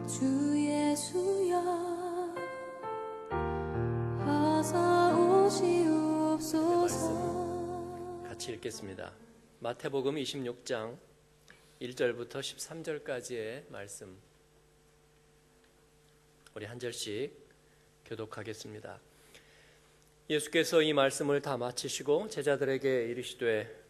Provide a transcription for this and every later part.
주 예수여 어서 오시옵소서. 같이 읽겠습니다. 마태복음 26장 1절부터 13절까지의 말씀, 우리 한 절씩 교독하겠습니다. 예수께서 이 말씀을 다 마치시고 제자들에게 이르시되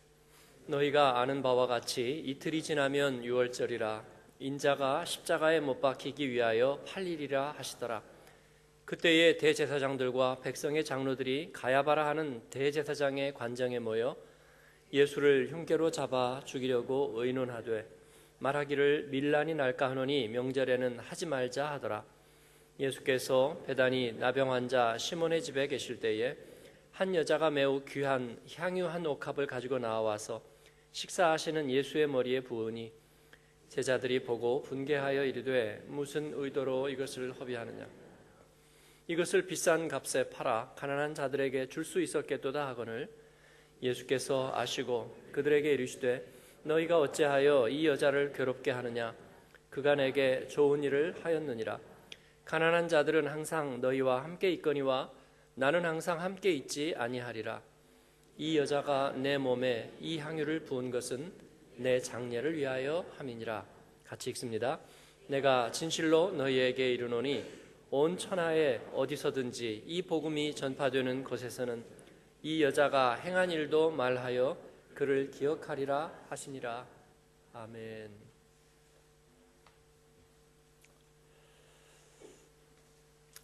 너희가 아는 바와 같이 이틀이 지나면 유월절이라 인자가 십자가에 못 박히기 위하여 팔리리라 하시더라. 그때에 대제사장들과 백성의 장로들이 가야바라 하는 대제사장의 관정에 모여 예수를 흉계로 잡아 죽이려고 의논하되 말하기를 밀란이 날까 하노니 명절에는 하지 말자 하더라. 예수께서 베다니 나병 환자 시몬의 집에 계실 때에 한 여자가 매우 귀한 향유 한 옥합을 가지고 나와서 식사하시는 예수의 머리에 부으니 제자들이 보고 분개하여 이르되 무슨 의도로 이것을 허비하느냐. 이것을 비싼 값에 팔아 가난한 자들에게 줄 수 있었겠도다 하거늘 예수께서 아시고 그들에게 이르시되 너희가 어찌하여 이 여자를 괴롭게 하느냐. 그가 내게 좋은 일을 하였느니라. 가난한 자들은 항상 너희와 함께 있거니와 나는 항상 함께 있지 아니하리라. 이 여자가 내 몸에 이 향유를 부은 것은 내 장례를 위하여 함이니라. 같이 읽습니다. 내가 진실로 너희에게 이르노니 온 천하에 어디서든지 이 복음이 전파되는 곳에서는 이 여자가 행한 일도 말하여 그를 기억하리라 하시니라. 아멘.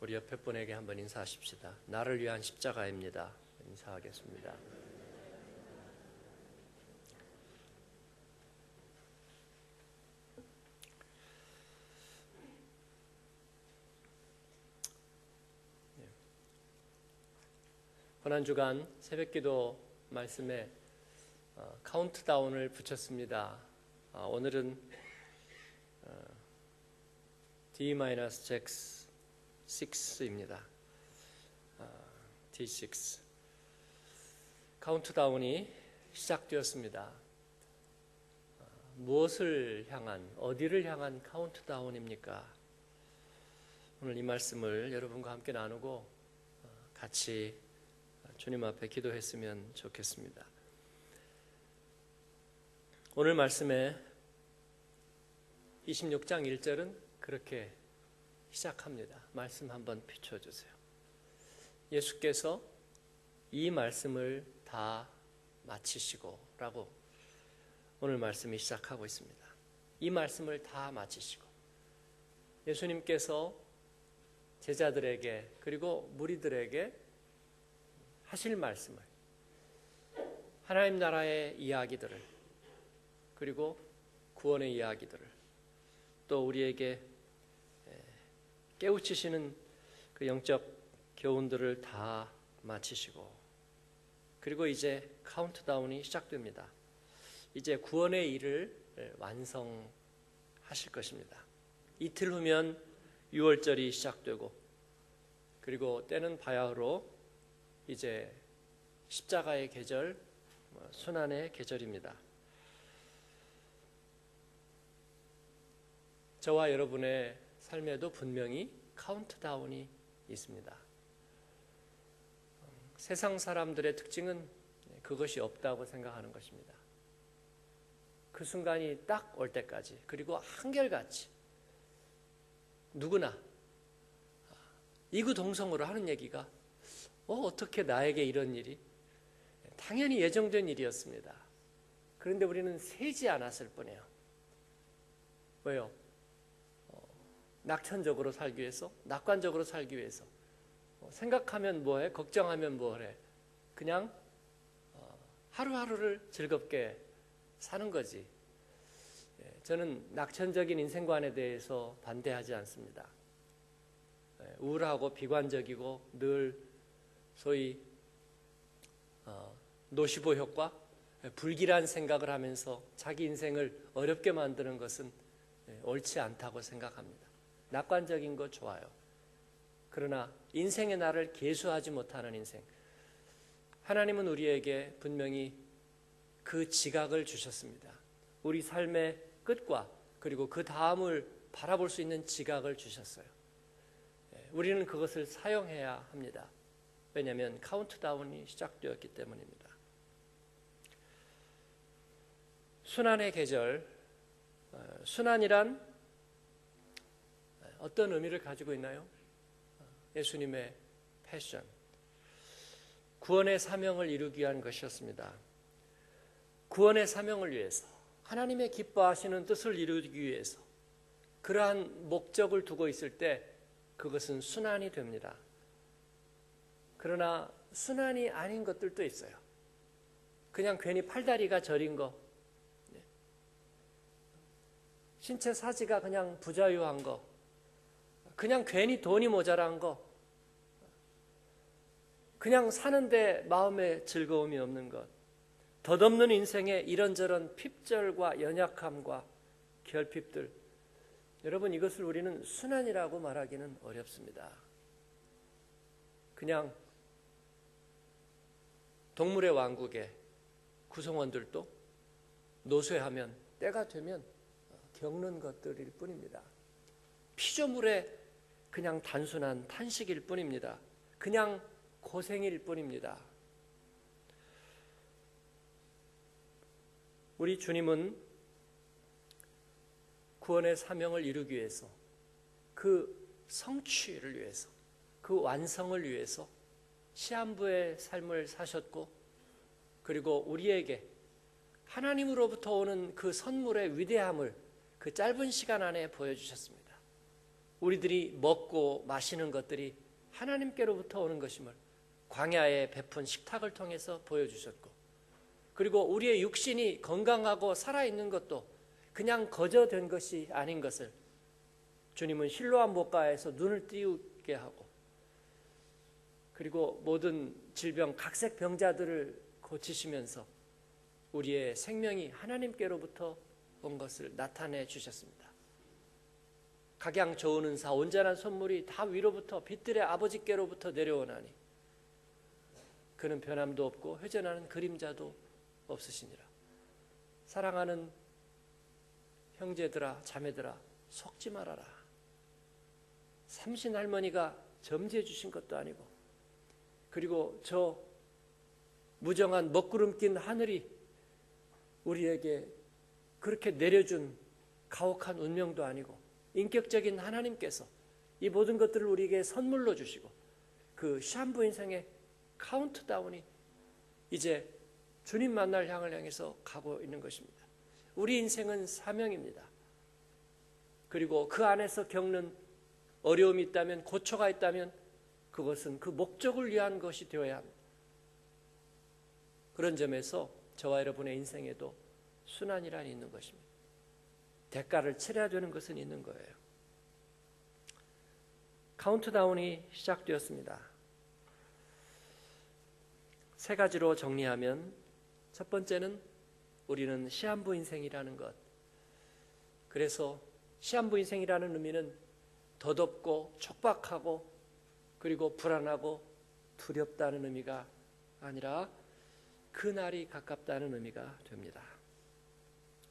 우리 옆에 분에게 한번 인사하십시다. 나를 위한 십자가입니다. 인사하겠습니다. 고난주간 새벽기도 말씀에 카운트다운을 붙였습니다. 오늘은 D-6입니다. D6 카운트다운이 시작되었습니다. 무엇을 향한, 어디를 향한 카운트다운입니까? 오늘 이 말씀을 여러분과 함께 나누고 같이 주님 앞에 기도했으면 좋겠습니다. 오늘 말씀에 26장 1절은 그렇게 시작합니다. 말씀 한번 비춰주세요. 예수께서 이 말씀을 다 마치시고 라고 오늘 말씀이 시작하고 있습니다. 이 말씀을 다 마치시고 예수님께서 제자들에게 그리고 무리들에게 하실 말씀을, 하나님 나라의 이야기들을, 그리고 구원의 이야기들을, 또 우리에게 깨우치시는 그 영적 교훈들을 다 마치시고, 그리고 이제 카운트다운이 시작됩니다. 이제 구원의 일을 완성하실 것입니다. 이틀 후면 유월절이 시작되고, 그리고 때는 바야흐로 이제 십자가의 계절, 순환의 계절입니다. 저와 여러분의 삶에도 분명히 카운트다운이 있습니다. 세상 사람들의 특징은 그것이 없다고 생각하는 것입니다. 그 순간이 딱 올 때까지, 그리고 한결같이 누구나 이구동성으로 하는 얘기가 어떻게 나에게 이런 일이? 당연히 예정된 일이었습니다. 그런데 우리는 세지 않았을 뿐이에요. 왜요? 낙천적으로 살기 위해서, 낙관적으로 살기 위해서. 생각하면 뭐해? 걱정하면 뭐해? 그냥 하루하루를 즐겁게 사는 거지. 저는 낙천적인 인생관에 대해서 반대하지 않습니다. 우울하고 비관적이고 늘 소위 노시보 효과, 불길한 생각을 하면서 자기 인생을 어렵게 만드는 것은 옳지 않다고 생각합니다. 낙관적인 거 좋아요. 그러나 인생의 나를 계수하지 못하는 인생, 하나님은 우리에게 분명히 그 지각을 주셨습니다. 우리 삶의 끝과 그리고 그 다음을 바라볼 수 있는 지각을 주셨어요. 우리는 그것을 사용해야 합니다. 왜냐하면 카운트다운이 시작되었기 때문입니다. 순환의 계절, 순환이란 어떤 의미를 가지고 있나요? 예수님의 패션, 구원의 사명을 이루기 위한 것이었습니다. 구원의 사명을 위해서, 하나님의 기뻐하시는 뜻을 이루기 위해서 그러한 목적을 두고 있을 때 그것은 순환이 됩니다. 그러나 순환이 아닌 것들도 있어요. 그냥 괜히 팔다리가 저린 거, 신체 사지가 그냥 부자유한 거, 그냥 괜히 돈이 모자란 거, 그냥 사는데 마음에 즐거움이 없는 것, 덧없는 인생의 이런저런 핍절과 연약함과 결핍들, 여러분 이것을 우리는 순환이라고 말하기는 어렵습니다. 그냥 동물의 왕국의 구성원들도 노쇠하면 때가 되면 겪는 것들일 뿐입니다. 피조물의 그냥 단순한 탄식일 뿐입니다. 그냥 고생일 뿐입니다. 우리 주님은 구원의 사명을 이루기 위해서, 그 성취를 위해서, 그 완성을 위해서 시한부의 삶을 사셨고, 그리고 우리에게 하나님으로부터 오는 그 선물의 위대함을 그 짧은 시간 안에 보여주셨습니다. 우리들이 먹고 마시는 것들이 하나님께로부터 오는 것임을 광야에 베푼 식탁을 통해서 보여주셨고, 그리고 우리의 육신이 건강하고 살아있는 것도 그냥 거저된 것이 아닌 것을 주님은 실로암 목가에서 눈을 띄우게 하고, 그리고 모든 질병, 각색 병자들을 고치시면서 우리의 생명이 하나님께로부터 온 것을 나타내 주셨습니다. 각양 좋은 은사, 온전한 선물이 다 위로부터 빛들의 아버지께로부터 내려오나니 그는 변함도 없고 회전하는 그림자도 없으시니라. 사랑하는 형제들아 자매들아, 속지 말아라. 삼신 할머니가 점지해 주신 것도 아니고, 그리고 저 무정한 먹구름 낀 하늘이 우리에게 그렇게 내려준 가혹한 운명도 아니고, 인격적인 하나님께서 이 모든 것들을 우리에게 선물로 주시고, 그 시한부 인생의 카운트다운이 이제 주님 만날 향을 향해서 가고 있는 것입니다. 우리 인생은 사명입니다. 그리고 그 안에서 겪는 어려움이 있다면, 고초가 있다면 그것은 그 목적을 위한 것이 되어야 합니다. 그런 점에서 저와 여러분의 인생에도 순환이란 있는 것입니다. 대가를 치러야 되는 것은 있는 거예요. 카운트다운이 시작되었습니다. 세 가지로 정리하면, 첫 번째는 우리는 시한부 인생이라는 것. 그래서 시한부 인생이라는 의미는 덧없고 촉박하고 그리고 불안하고 두렵다는 의미가 아니라 그날이 가깝다는 의미가 됩니다.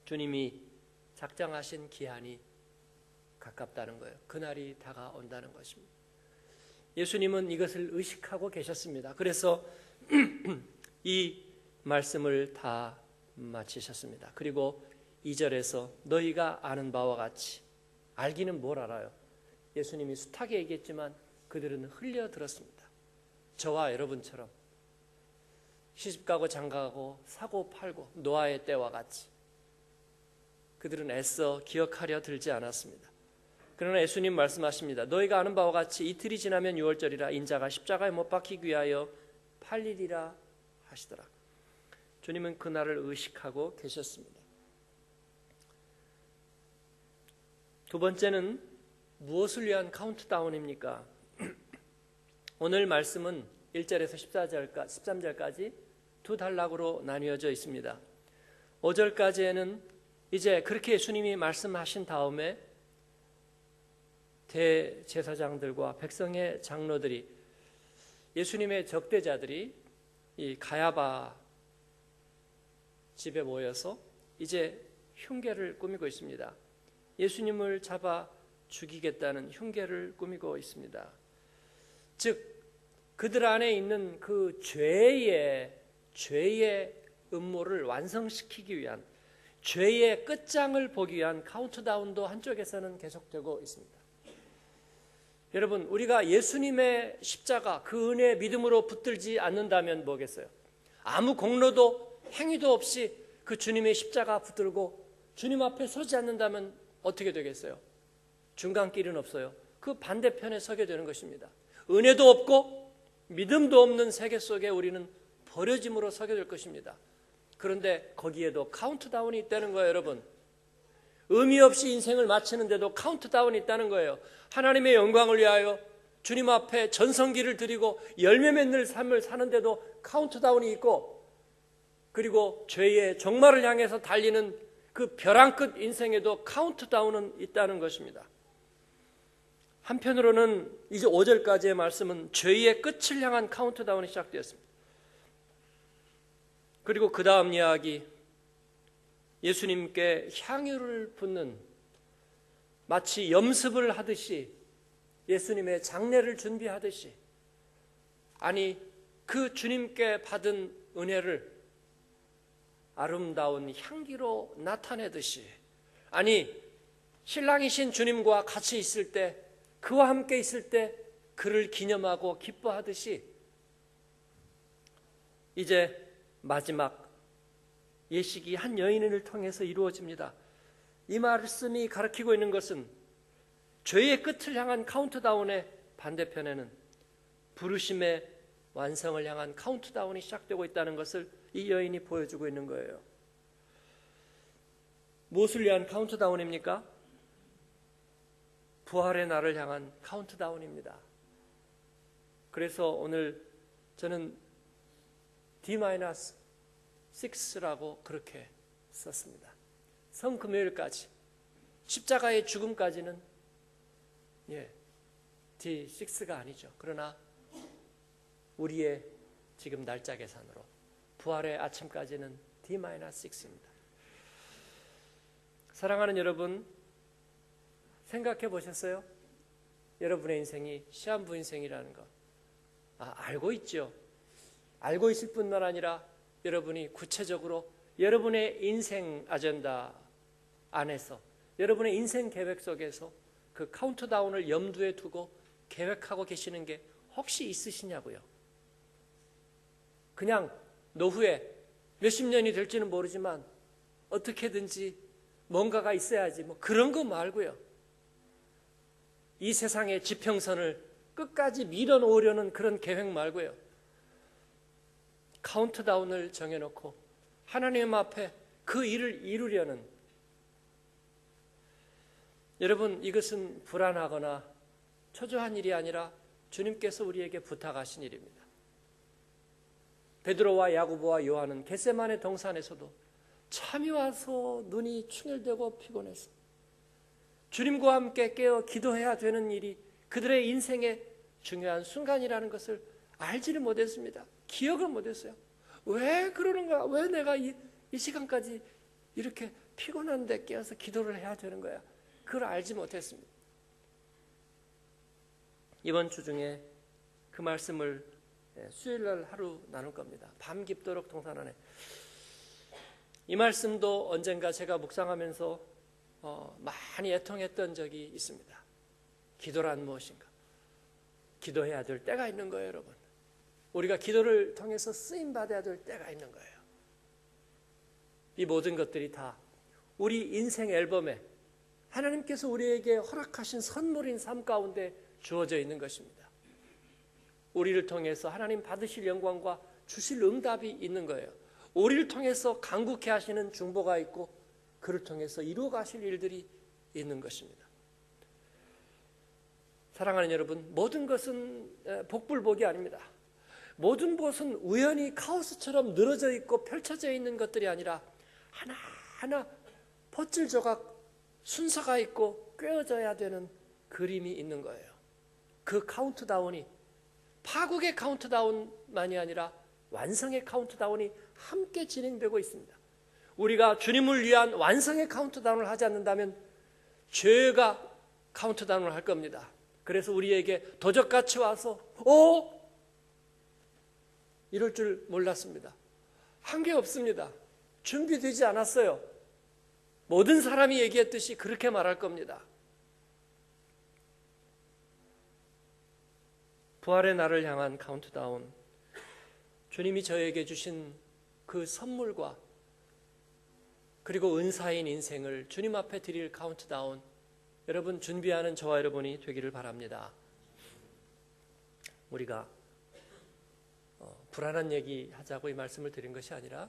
주님이 작정하신 기한이 가깝다는 거예요. 그날이 다가온다는 것입니다. 예수님은 이것을 의식하고 계셨습니다. 그래서 이 말씀을 다 마치셨습니다. 그리고 2절에서 너희가 아는 바와 같이, 알기는 뭘 알아요? 예수님이 숱하게 얘기했지만 그들은 흘려 들었습니다. 저와 여러분처럼 시집가고 장가가고 사고 팔고 노아의 때와 같이 그들은 애써 기억하려 들지 않았습니다. 그러나 예수님 말씀하십니다. 너희가 아는 바와 같이 이틀이 지나면 유월절이라 인자가 십자가에 못 박히기 위하여 팔리리라 하시더라. 주님은 그날을 의식하고 계셨습니다. 두 번째는 무엇을 위한 카운트다운입니까? 오늘 말씀은 1절에서 13절까지 두 단락으로 나뉘어져 있습니다. 5절까지에는 이제 그렇게 예수님이 말씀하신 다음에 대제사장들과 백성의 장로들이, 예수님의 적대자들이 이 가야바 집에 모여서 이제 흉계를 꾸미고 있습니다. 예수님을 잡아 죽이겠다는 흉계를 꾸미고 있습니다. 즉 그들 안에 있는 그 죄의 음모를 완성시키기 위한, 죄의 끝장을 보기 위한 카운트다운도 한쪽에서는 계속되고 있습니다. 여러분, 우리가 예수님의 십자가, 그 은혜의 믿음으로 붙들지 않는다면 뭐겠어요? 아무 공로도 행위도 없이 그 주님의 십자가 붙들고 주님 앞에 서지 않는다면 어떻게 되겠어요? 중간길은 없어요. 그 반대편에 서게 되는 것입니다. 은혜도 없고 믿음도 없는 세계 속에 우리는 버려짐으로 서게 될 것입니다. 그런데 거기에도 카운트다운이 있다는 거예요, 여러분. 의미 없이 인생을 마치는데도 카운트다운이 있다는 거예요. 하나님의 영광을 위하여 주님 앞에 전성기를 드리고 열매 맺는 삶을 사는데도 카운트다운이 있고, 그리고 죄의 종말을 향해서 달리는 그 벼랑 끝 인생에도 카운트다운은 있다는 것입니다. 한편으로는 이제 5절까지의 말씀은 죄의 끝을 향한 카운트다운이 시작되었습니다. 그리고 그 다음 이야기, 예수님께 향유를 붓는, 마치 염습을 하듯이 예수님의 장례를 준비하듯이, 아니 그 주님께 받은 은혜를 아름다운 향기로 나타내듯이, 아니 신랑이신 주님과 같이 있을 때, 그와 함께 있을 때 그를 기념하고 기뻐하듯이 이제 마지막 예식이 한 여인을 통해서 이루어집니다. 이 말씀이 가르치고 있는 것은 죄의 끝을 향한 카운트다운의 반대편에는 부르심의 완성을 향한 카운트다운이 시작되고 있다는 것을 이 여인이 보여주고 있는 거예요. 무엇을 위한 카운트다운입니까? 부활의 날을 향한 카운트다운입니다. 그래서 오늘 저는 D-6라고 그렇게 썼습니다. 성금요일까지, 십자가의 죽음까지는 D6가 아니죠. 그러나 우리의 지금 날짜 계산으로 부활의 아침까지는 D-6입니다. 사랑하는 여러분, 생각해 보셨어요? 여러분의 인생이 시한부 인생이라는 거. 알고 있죠. 알고 있을 뿐만 아니라 여러분이 구체적으로 여러분의 인생 아젠다 안에서, 여러분의 인생 계획 속에서 그 카운트다운을 염두에 두고 계획하고 계시는 게 혹시 있으시냐고요. 그냥 노후에 몇십 년이 될지는 모르지만 어떻게든지 뭔가가 있어야지, 뭐 그런 거 말고요. 이 세상의 지평선을 끝까지 밀어놓으려는 그런 계획 말고요. 카운트다운을 정해놓고 하나님 앞에 그 일을 이루려는, 여러분, 이것은 불안하거나 초조한 일이 아니라 주님께서 우리에게 부탁하신 일입니다. 베드로와 야고보와 요한은 겟세마네 동산에서도 잠이 와서 눈이 충혈되고 피곤해서 주님과 함께 깨어 기도해야 되는 일이 그들의 인생의 중요한 순간이라는 것을 알지를 못했습니다. 기억을 못했어요. 왜 그러는가? 왜 내가 이 시간까지 이렇게 피곤한데 깨어서 기도를 해야 되는 거야? 그걸 알지 못했습니다. 이번 주 중에 그 말씀을 수요일날 하루 나눌 겁니다. 밤 깊도록 동산 안에. 이 말씀도 언젠가 제가 묵상하면서 많이 애통했던 적이 있습니다. 기도란 무엇인가? 기도해야 될 때가 있는 거예요, 여러분. 우리가 기도를 통해서 쓰임받아야 될 때가 있는 거예요. 이 모든 것들이 다 우리 인생 앨범에 하나님께서 우리에게 허락하신 선물인 삶 가운데 주어져 있는 것입니다. 우리를 통해서 하나님 받으실 영광과 주실 응답이 있는 거예요. 우리를 통해서 간구케 하시는 중보가 있고 그를 통해서 이루어 가실 일들이 있는 것입니다. 사랑하는 여러분, 모든 것은 복불복이 아닙니다. 모든 것은 우연히 카오스처럼 늘어져 있고 펼쳐져 있는 것들이 아니라 하나하나 퍼즐 조각 순서가 있고 꿰어져야 되는 그림이 있는 거예요. 그 카운트다운이 파국의 카운트다운만이 아니라 완성의 카운트다운이 함께 진행되고 있습니다. 우리가 주님을 위한 완성의 카운트다운을 하지 않는다면 죄가 카운트다운을 할 겁니다. 그래서 우리에게 도적같이 와서 이럴 줄 몰랐습니다. 한 게 없습니다. 준비되지 않았어요. 모든 사람이 얘기했듯이 그렇게 말할 겁니다. 부활의 날을 향한 카운트다운, 주님이 저에게 주신 그 선물과 그리고 은사인 인생을 주님 앞에 드릴 카운트다운, 여러분 준비하는 저와 여러분이 되기를 바랍니다. 우리가 불안한 얘기 하자고 이 말씀을 드린 것이 아니라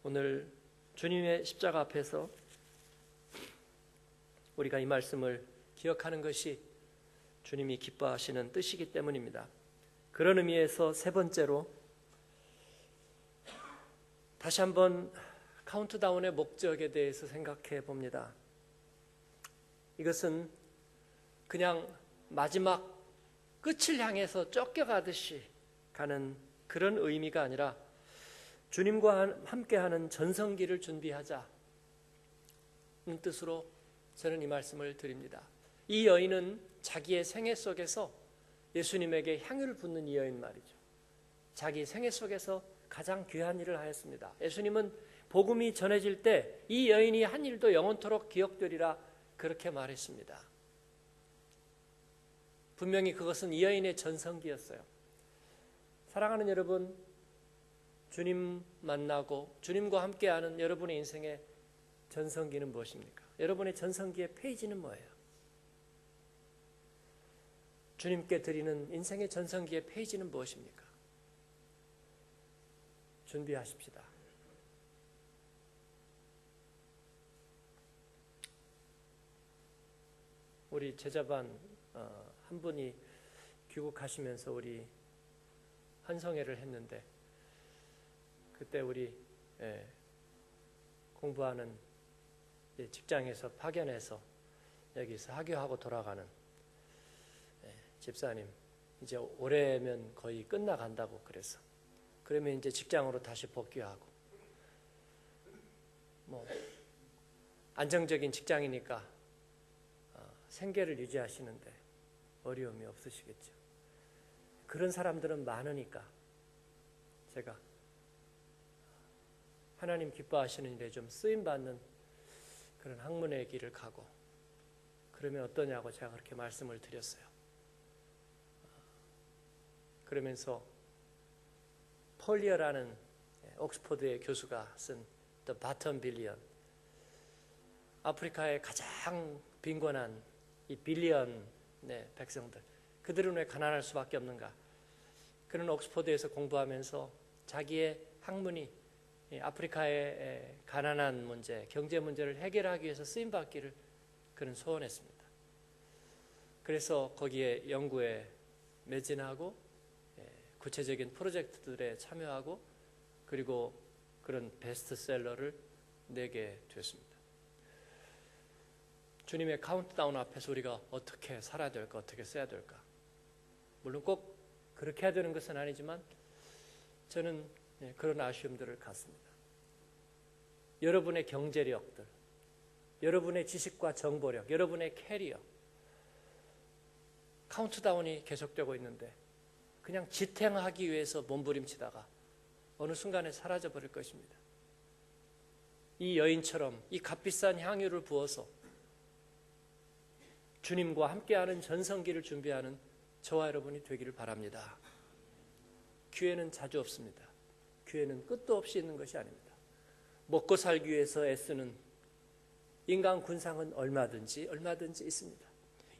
오늘 주님의 십자가 앞에서 우리가 이 말씀을 기억하는 것이 주님이 기뻐하시는 뜻이기 때문입니다. 그런 의미에서 세 번째로 다시 한번 카운트다운의 목적에 대해서 생각해 봅니다. 이것은 그냥 마지막 끝을 향해서 쫓겨가듯이 가는 그런 의미가 아니라 주님과 함께하는 전성기를 준비하자는 뜻으로 저는 이 말씀을 드립니다. 이 여인은 자기의 생애 속에서 예수님에게 향유를 붓는 이 여인 말이죠. 자기 생애 속에서 가장 귀한 일을 하였습니다. 예수님은 복음이 전해질 때 이 여인이 한 일도 영원토록 기억되리라 그렇게 말했습니다. 분명히 그것은 이 여인의 전성기였어요. 사랑하는 여러분, 주님 만나고 주님과 함께하는 여러분의 인생의 전성기는 무엇입니까? 여러분의 전성기의 페이지는 뭐예요? 주님께 드리는 인생의 전성기의 페이지는 무엇입니까? 준비하십시다. 우리 제자반 한 분이 귀국하시면서 우리 환송회를 했는데, 그때 우리 공부하는 직장에서 파견해서 여기서 하교하고 돌아가는 집사님, 이제 올해면 거의 끝나간다고 그래서, 그러면 이제 직장으로 다시 복귀하고, 안정적인 직장이니까 생계를 유지하시는데 어려움이 없으시겠죠. 그런 사람들은 많으니까 제가 하나님 기뻐하시는 일에 좀 쓰임받는 그런 학문의 길을 가고 그러면 어떠냐고 제가 그렇게 말씀을 드렸어요. 그러면서 폴리어라는 옥스퍼드의 교수가 쓴 The Bottom Billion, 아프리카의 가장 빈곤한 이 빌리언의 백성들, 그들은 왜 가난할 수밖에 없는가? 그는 옥스퍼드에서 공부하면서 자기의 학문이 아프리카의 가난한 문제, 경제 문제를 해결하기 위해서 쓰임받기를 그는 소원했습니다. 그래서 거기에 연구에 매진하고 구체적인 프로젝트들에 참여하고 그리고 그런 베스트셀러를 내게 됐습니다. 주님의 카운트다운 앞에서 우리가 어떻게 살아야 될까, 어떻게 써야 될까? 물론 꼭 그렇게 해야 되는 것은 아니지만 저는 그런 아쉬움들을 갖습니다. 여러분의 경제력들, 여러분의 지식과 정보력, 여러분의 캐리어, 카운트다운이 계속되고 있는데 그냥 지탱하기 위해서 몸부림치다가 어느 순간에 사라져버릴 것입니다. 이 여인처럼 이 값비싼 향유를 부어서 주님과 함께하는 전성기를 준비하는 저와 여러분이 되기를 바랍니다. 기회는 자주 없습니다. 기회는 끝도 없이 있는 것이 아닙니다. 먹고 살기 위해서 애쓰는 인간 군상은 얼마든지 있습니다.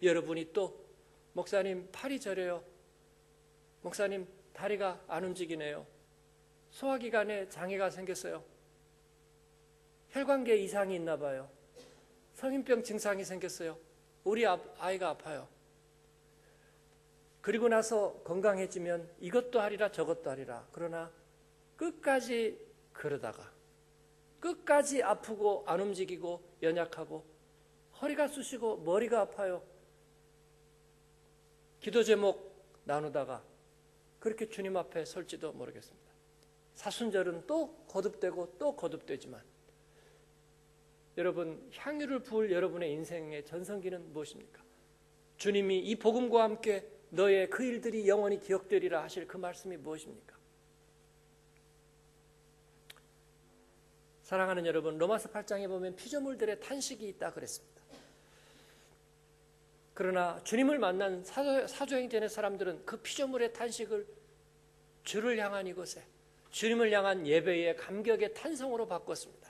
여러분이 또 목사님 팔이 저려요, 목사님 다리가 안 움직이네요, 소화기관에 장애가 생겼어요, 혈관계 이상이 있나 봐요, 성인병 증상이 생겼어요, 우리 아이가 아파요. 그리고 나서 건강해지면 이것도 하리라 저것도 하리라. 그러나 끝까지 그러다가 끝까지 아프고 안 움직이고 연약하고 허리가 쑤시고 머리가 아파요. 기도 제목 나누다가 그렇게 주님 앞에 설지도 모르겠습니다. 사순절은 또 거듭되고 또 거듭되지만 여러분, 향유를 부을 여러분의 인생의 전성기는 무엇입니까? 주님이 이 복음과 함께 너의 그 일들이 영원히 기억되리라 하실 그 말씀이 무엇입니까? 사랑하는 여러분, 로마서 8장에 보면 피조물들의 탄식이 있다 그랬습니다. 그러나 주님을 만난 사도행전의 사람들은 그 피조물의 탄식을 주를 향한 이곳에 주님을 향한 예배의 감격의 탄성으로 바꿨습니다.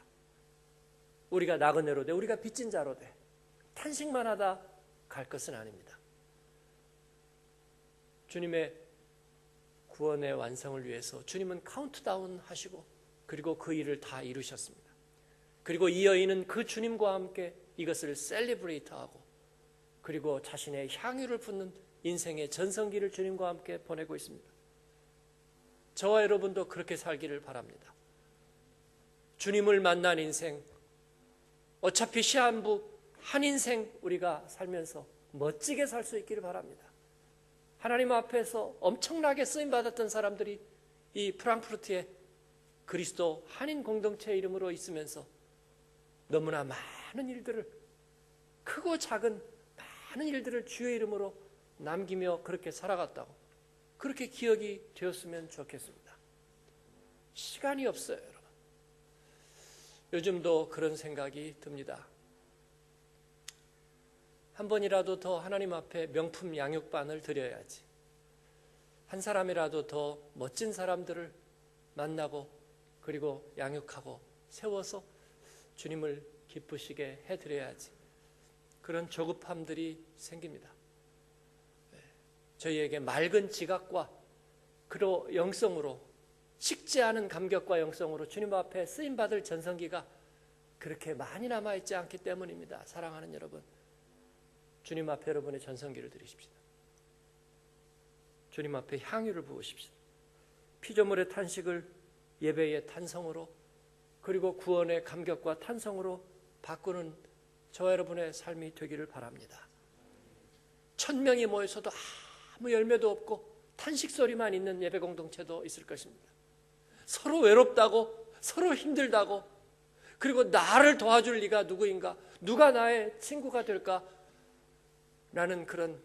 우리가 나그네로 돼, 우리가 빚진 자로 돼 탄식만 하다 갈 것은 아닙니다. 주님의 구원의 완성을 위해서 주님은 카운트다운 하시고 그리고 그 일을 다 이루셨습니다. 그리고 이 여인은 그 주님과 함께 이것을 셀리브레이트하고 그리고 자신의 향유를 붓는 인생의 전성기를 주님과 함께 보내고 있습니다. 저와 여러분도 그렇게 살기를 바랍니다. 주님을 만난 인생, 어차피 시한부 한 인생 우리가 살면서 멋지게 살 수 있기를 바랍니다. 하나님 앞에서 엄청나게 쓰임받았던 사람들이 이 프랑크푸르트에 그리스도 한인 공동체 이름으로 있으면서 너무나 많은 일들을, 크고 작은 많은 일들을 주의 이름으로 남기며 그렇게 살아갔다고, 그렇게 기억이 되었으면 좋겠습니다. 시간이 없어요, 여러분. 요즘도 그런 생각이 듭니다. 한 번이라도 더 하나님 앞에 명품 양육반을 드려야지. 한 사람이라도 더 멋진 사람들을 만나고 그리고 양육하고 세워서 주님을 기쁘시게 해드려야지. 그런 조급함들이 생깁니다. 저희에게 맑은 지각과 그로 영성으로, 식지 않은 감격과 영성으로 주님 앞에 쓰임받을 전성기가 그렇게 많이 남아있지 않기 때문입니다. 사랑하는 여러분, 주님 앞에 여러분의 전성기를 드리십시다. 주님 앞에 향유를 부으십시다. 피조물의 탄식을 예배의 탄성으로, 그리고 구원의 감격과 탄성으로 바꾸는 저와 여러분의 삶이 되기를 바랍니다. 1000명이 모여서도 아무 열매도 없고 탄식 소리만 있는 예배 공동체도 있을 것입니다. 서로 외롭다고, 서로 힘들다고, 그리고 나를 도와줄 리가 누구인가, 누가 나의 친구가 될까 라는 그런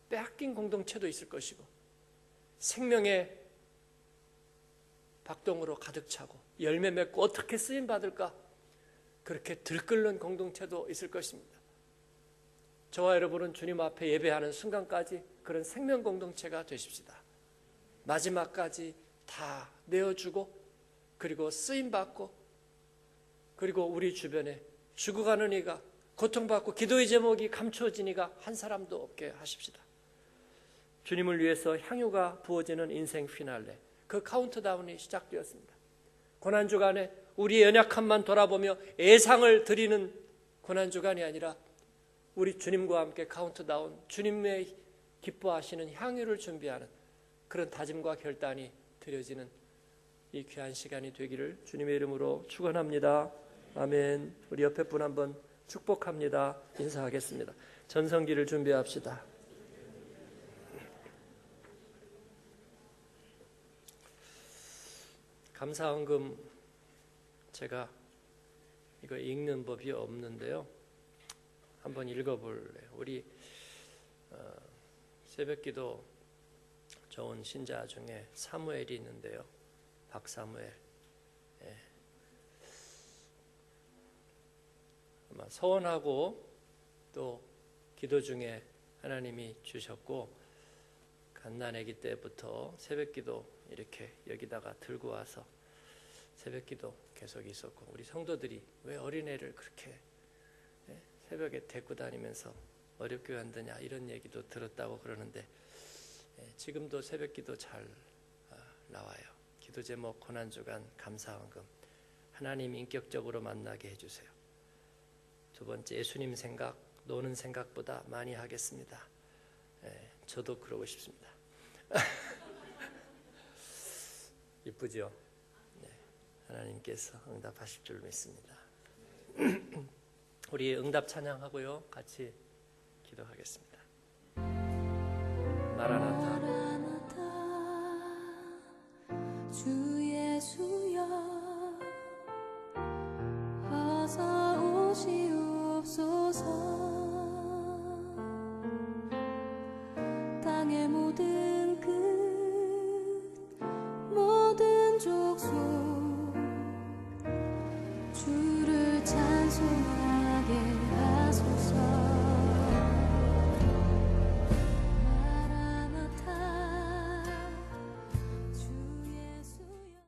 빼앗긴 공동체도 있을 것이고, 생명의 박동으로 가득 차고 열매 맺고 어떻게 쓰임 받을까 그렇게 들끓는 공동체도 있을 것입니다. 저와 여러분은 주님 앞에 예배하는 순간까지 그런 생명 공동체가 되십시다. 마지막까지 다 내어주고 그리고 쓰임 받고, 그리고 우리 주변에 죽어가는 이가, 고통받고 기도의 제목이 감추어진 이가 한 사람도 없게 하십시다. 주님을 위해서 향유가 부어지는 인생 피날레, 그 카운트다운이 시작되었습니다. 고난주간에 우리의 연약함만 돌아보며 애상을 드리는 고난주간이 아니라 우리 주님과 함께 카운트다운, 주님의 기뻐하시는 향유를 준비하는 그런 다짐과 결단이 드려지는 이 귀한 시간이 되기를 주님의 이름으로 축원합니다. 아멘. 우리 옆에 분 한번 축복합니다. 인사하겠습니다. 전성기를 준비합시다. 감사헌금, 제가 이거 읽는 법이 없는데요, 한번 읽어볼래요. 우리 새벽기도 좋은 신자 중에 사무엘이 있는데요, 박사무엘. 예. 아마 서원하고 또 기도 중에 하나님이 주셨고, 갓난아기 때부터 새벽기도 이렇게 여기다가 들고 와서 새벽기도 계속 있었고, 우리 성도들이 왜 어린애를 그렇게 새벽에 데리고 다니면서 어렵게 만드냐 이런 얘기도 들었다고 그러는데, 지금도 새벽기도 잘 나와요. 기도 제목 고난주간 감사헌금, 하나님 인격적으로 만나게 해주세요. 두 번째, 예수님 생각, 노는 생각보다 많이 하겠습니다. 저도 그러고 싶습니다. 이쁘죠? 네, 하나님께서 응답하실 줄 믿습니다. 우리 응답 찬양하고요, 같이 기도하겠습니다. 마라나타.